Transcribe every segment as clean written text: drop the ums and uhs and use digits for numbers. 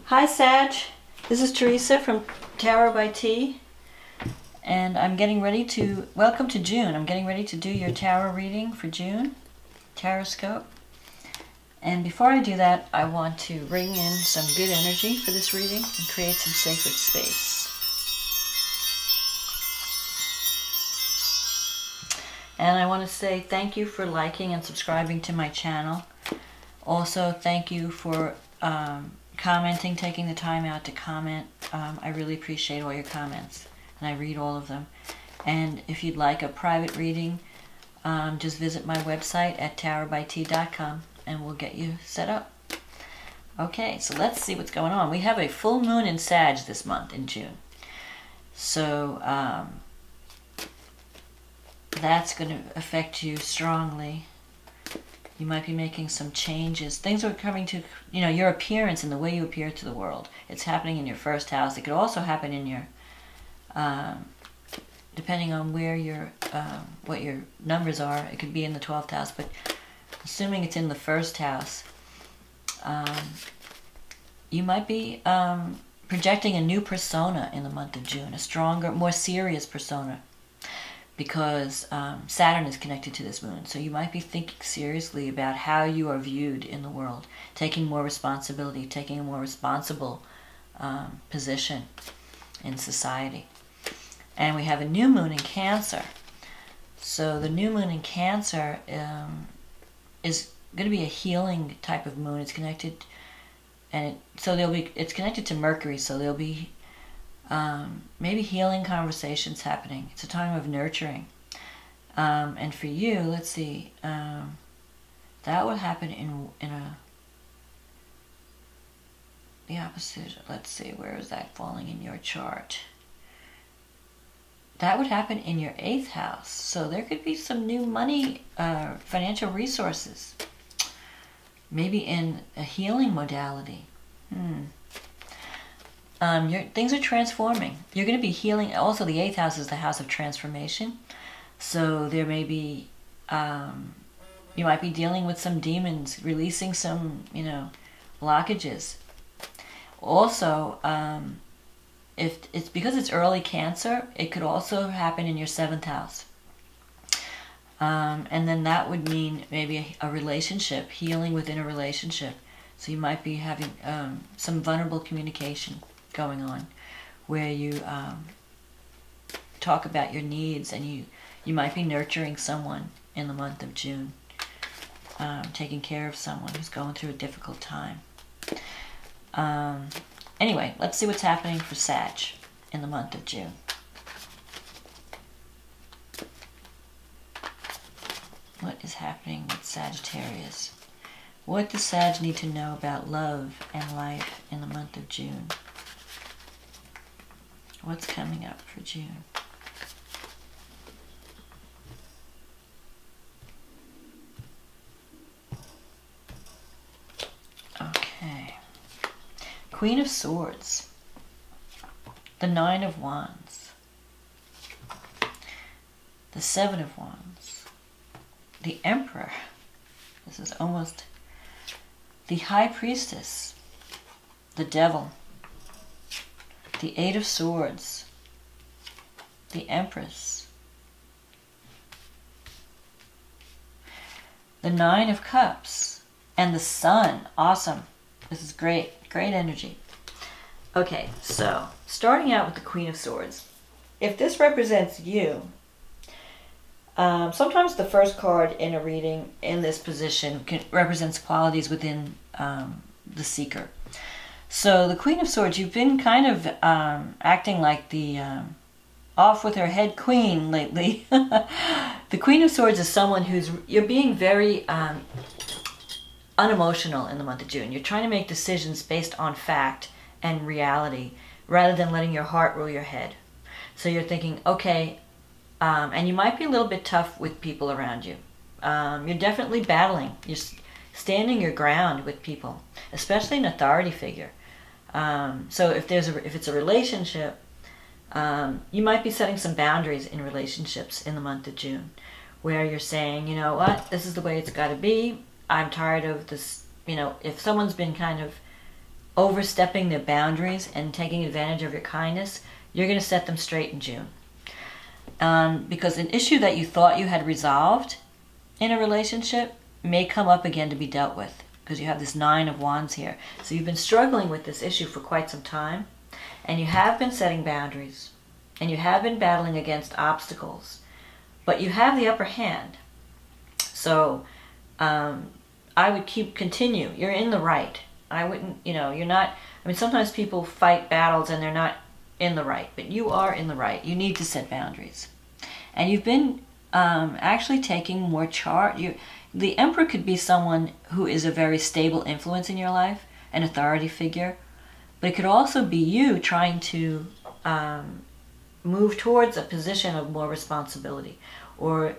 Hi Sag, this is Teresa from Tarot by T, and I'm getting ready to, welcome to June. I'm getting ready to do your tarot reading for June, TarotScope. And before I do that, I want to bring in some good energy for this reading and create some sacred space. And I want to say thank you for liking and subscribing to my channel. Also, thank you for commenting, taking the time out to comment. I really appreciate all your comments, and I read all of them. And if you'd like a private reading, just visit my website at tarotbyt.com and we'll get you set up. Okay, so let's see what's going on. We have a full moon in Sag this month in June. So that's going to affect you strongly. You might be making some changes. Things are coming to, your appearance and the way you appear to the world. It's happening in your first house. It could also happen in your, depending on where your, what your numbers are, it could be in the 12th house, but assuming it's in the first house, you might be projecting a new persona in the month of June, a stronger, more serious persona, because Saturn is connected to this moon. So you might be thinking seriously about how you are viewed in the world, taking more responsibility, taking a more responsible position in society. And we have a new moon in Cancer. So the new moon in Cancer is going to be a healing type of moon. It's connected, and it's connected to Mercury, so there'll be maybe healing conversations happening. It's a time of nurturing. And for you, let's see, that would happen in the opposite. Let's see, where is that falling in your chart? That would happen in your 8th house. So there could be some new money, financial resources. Maybe in a healing modality. Things are transforming. You're going to be healing. Also, the 8th house is the house of transformation. So there may be, you might be dealing with some demons, releasing some, blockages. Also, if it's because it's early Cancer, it could also happen in your 7th house. And then that would mean maybe a relationship, healing within a relationship. So you might be having some vulnerable communication going on, where you talk about your needs, and you might be nurturing someone in the month of June, taking care of someone who's going through a difficult time. Anyway, let's see what's happening for Sag in the month of June. What is happening with Sagittarius? What does Sag need to know about love and life in the month of June? What's coming up for June? Okay. Queen of Swords. The 9 of Wands. The 7 of Wands. The Emperor. This is almost the High Priestess. The Devil. The 8 of Swords, the Empress, the 9 of Cups, and the Sun. Awesome. This is great. Great energy. Okay, so starting out with the Queen of Swords. If this represents you, sometimes the first card in a reading in this position represents qualities within the seeker. So the Queen of Swords, you've been kind of acting like the off with her head queen lately. The Queen of Swords is someone you're being very unemotional in the month of June. You're trying to make decisions based on fact and reality rather than letting your heart rule your head. So you're thinking, okay, and you might be a little bit tough with people around you. You're definitely battling. You're standing your ground with people, especially an authority figure. So if it's a relationship, you might be setting some boundaries in relationships in the month of June, where you're saying, you know what, this is the way it's got to be. I'm tired of this. If someone's been kind of overstepping their boundaries and taking advantage of your kindness, you're going to set them straight in June. Because an issue that you thought you had resolved in a relationship may come up again to be dealt with, because you have this 9 of Wands here. So you've been struggling with this issue for quite some time, and you have been setting boundaries, and you have been battling against obstacles, but you have the upper hand. So I would continue. You're in the right. I wouldn't, you're not, I mean, sometimes people fight battles and they're not in the right, but you are in the right. You need to set boundaries. And you've been actually taking more charge. The Emperor could be someone who is a very stable influence in your life, an authority figure, but it could also be you trying to move towards a position of more responsibility, or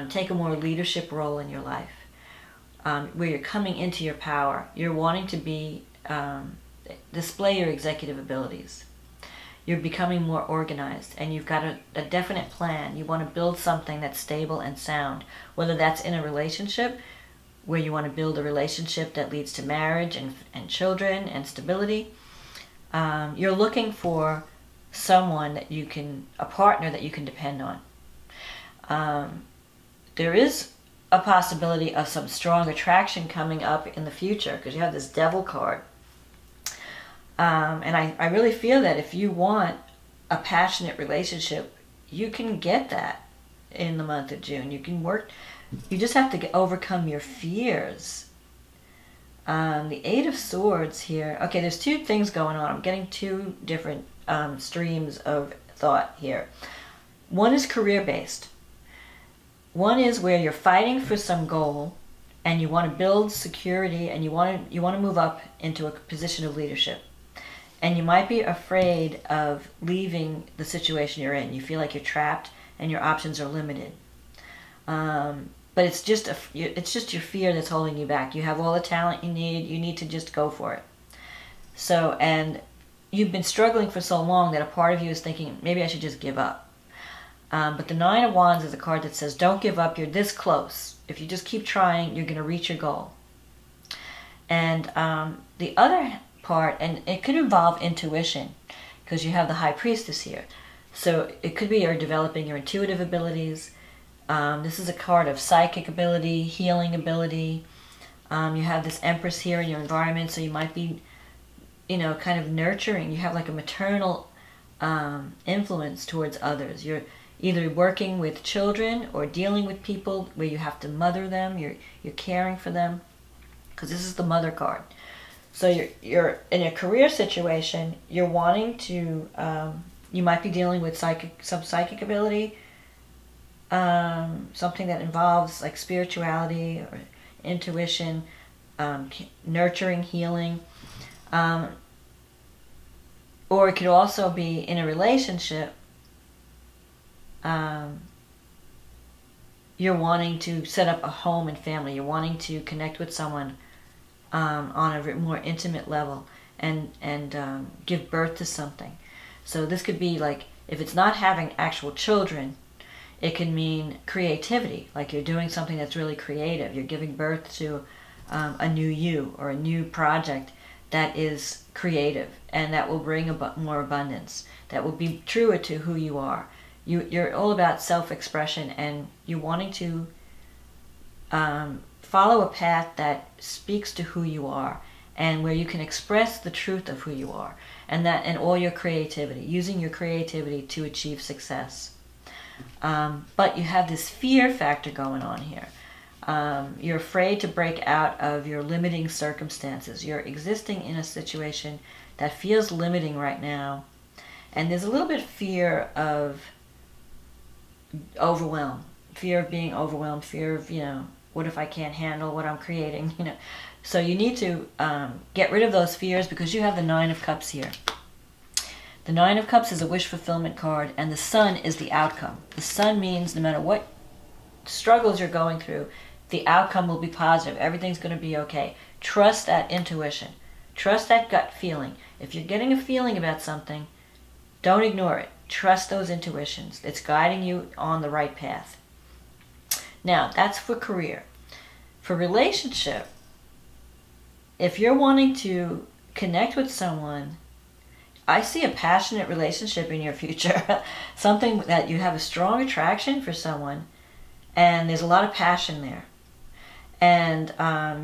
take a more leadership role in your life, where you're coming into your power. You're wanting to display your executive abilities. You're becoming more organized, and you've got a definite plan. You want to build something that's stable and sound, whether that's in a relationship, where you want to build a relationship that leads to marriage and children and stability. You're looking for someone that a partner that you can depend on. There is a possibility of some strong attraction coming up in the future, because you have this Devil card. And I really feel that if you want a passionate relationship, you can get that in the month of June. You can work, you just have to overcome your fears. The 8 of Swords here. Okay, there's 2 things going on. I'm getting 2 different streams of thought here. One is career-based. One is where you're fighting for some goal, and you want to build security, and you want to move up into a position of leadership. And you might be afraid of leaving the situation you're in. You feel like you're trapped and your options are limited. But it's just your fear that's holding you back. You have all the talent you need to just go for it. So, and you've been struggling for so long that a part of you is thinking, maybe I should just give up. But the 9 of Wands is a card that says, don't give up, you're this close. If you just keep trying, you're going to reach your goal. And the other part, and it could involve intuition, because you have the High Priestess here. So it could be you're developing your intuitive abilities. This is a card of psychic ability, healing ability. You have this Empress here in your environment, so you might be, kind of nurturing. You have like a maternal influence towards others. You're either working with children or dealing with people where you have to mother them. You're caring for them, because this is the Mother card. So you're in a career situation. You're wanting to. You might be dealing with some psychic ability, something that involves like spirituality or intuition, nurturing, healing, or it could also be in a relationship. You're wanting to set up a home and family. You're wanting to connect with someone on a more intimate level and give birth to something. So this could be like, if it's not having actual children, it can mean creativity, like you're doing something that's really creative. You're giving birth to a new you, or a new project that is creative and that will bring more abundance, that will be truer to who you are. You're all about self-expression, and you're wanting to follow a path that speaks to who you are, and where you can express the truth of who you are, and all your creativity, using your creativity to achieve success. But you have this fear factor going on here. You're afraid to break out of your limiting circumstances. You're existing in a situation that feels limiting right now, and there's a little bit of fear of overwhelm, fear of being overwhelmed, fear of, what if I can't handle what I'm creating, So you need to get rid of those fears, because you have the 9 of Cups here. The 9 of Cups is a wish fulfillment card, and the Sun is the outcome. The Sun means no matter what struggles you're going through, the outcome will be positive. Everything's going to be okay. Trust that intuition. Trust that gut feeling. If you're getting a feeling about something, don't ignore it. Trust those intuitions. It's guiding you on the right path. Now, that's for career. For relationship, if you're wanting to connect with someone, I see a passionate relationship in your future. Something that you have a strong attraction for someone, and there's a lot of passion there. And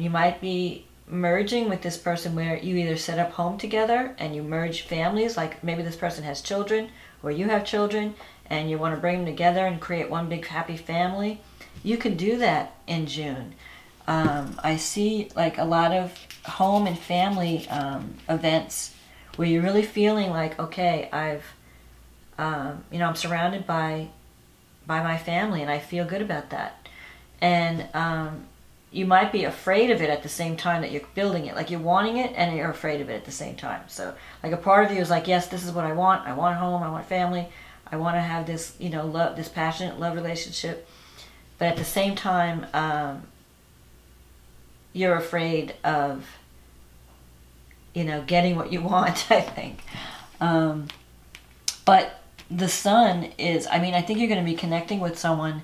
you might be merging with this person where you either set up home together and you merge families, like maybe this person has children or you have children and you want to bring them together and create one big happy family. You can do that in June. I see like a lot of home and family events where you're really feeling like, okay, I'm surrounded by my family and I feel good about that. And you might be afraid of it at the same time that you're building it. Like you're wanting it and you're afraid of it at the same time. So like a part of you is like, yes, this is what I want. I want home. I want family. I want to have this, love, this passionate love relationship. But at the same time, you're afraid of, getting what you want, I think. But the sun is, I think you're going to be connecting with someone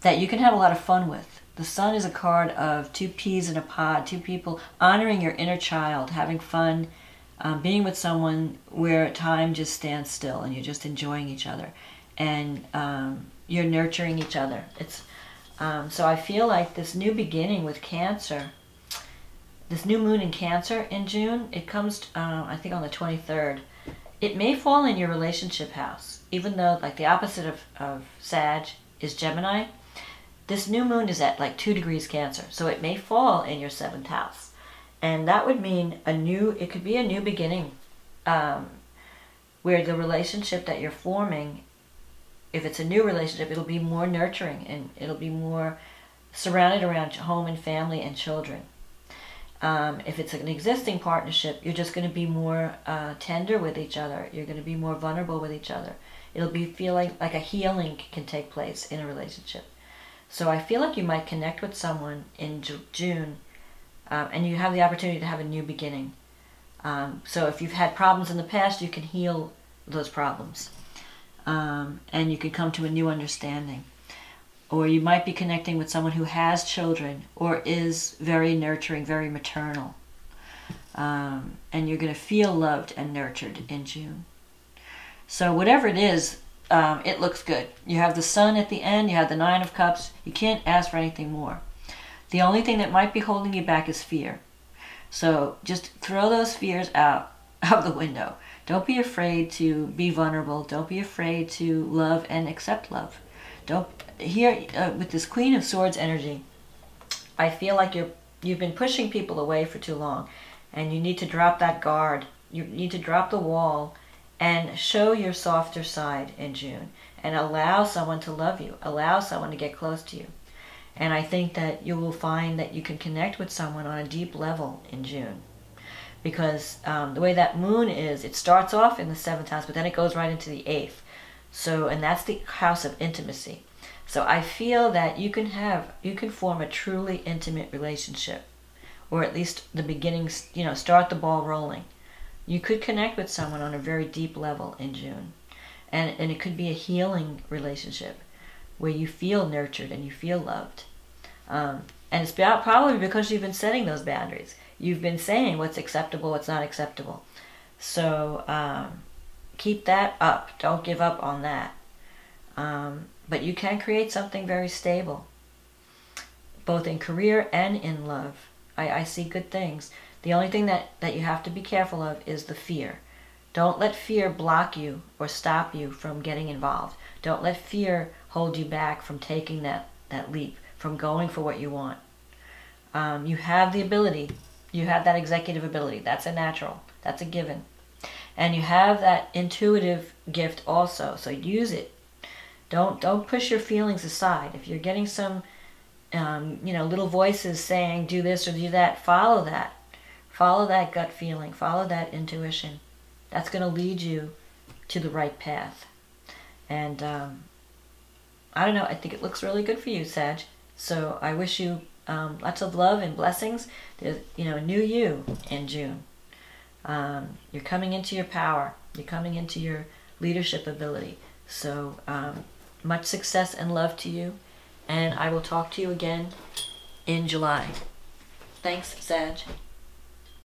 that you can have a lot of fun with. The sun is a card of two peas in a pod, two people honoring your inner child, having fun, being with someone where time just stands still and you're just enjoying each other. And you're nurturing each other. So I feel like this new beginning with Cancer, this new moon in Cancer in June, it comes, I think, on the 23rd. It may fall in your relationship house, even though like the opposite of Sag is Gemini. This new moon is at like 2 degrees Cancer, so it may fall in your 7th house. And that would mean it could be a new beginning, where the relationship that you're forming, if it's a new relationship, it'll be more nurturing and it'll be more surrounded around home and family and children. If it's an existing partnership, you're just going to be more tender with each other. You're going to be more vulnerable with each other. It'll be feeling like a healing can take place in a relationship. So I feel like you might connect with someone in June, and you have the opportunity to have a new beginning. So if you've had problems in the past, you can heal those problems. And you can come to a new understanding. Or you might be connecting with someone who has children or is very nurturing, very maternal. And you're going to feel loved and nurtured in June. So whatever it is, it looks good. You have the sun at the end, you have the 9 of Cups. You can't ask for anything more. The only thing that might be holding you back is fear. So just throw those fears out of the window. Don't be afraid to be vulnerable. Don't be afraid to love and accept love. With this Queen of Swords energy, I feel like you've been pushing people away for too long, and you need to drop that guard. You need to drop the wall and show your softer side in June and allow someone to love you, allow someone to get close to you. And I think that you will find that you can connect with someone on a deep level in June. Because the way that moon is, it starts off in the 7th house, but then it goes right into the 8th. So, and that's the house of intimacy. So I feel that you can form a truly intimate relationship, or at least the beginnings, start the ball rolling. You could connect with someone on a very deep level in June. And it could be a healing relationship where you feel nurtured and you feel loved. And it's probably because you've been setting those boundaries. You've been saying what's acceptable, what's not acceptable. So keep that up. Don't give up on that. But you can create something very stable, both in career and in love. I see good things. The only thing that you have to be careful of is the fear. Don't let fear block you or stop you from getting involved. Don't let fear hold you back from taking that leap, from going for what you want. You have the ability. You have that executive ability. That's a natural. That's a given. And you have that intuitive gift also, so use it. Don't push your feelings aside. If you're getting some little voices saying do this or do that, follow that. Follow that gut feeling. Follow that intuition. That's going to lead you to the right path. And I don't know, I think it looks really good for you, Sag. So I wish you lots of love and blessings. There's, a new you in June. You're coming into your power. You're coming into your leadership ability. So much success and love to you. And I will talk to you again in July. Thanks, Sag.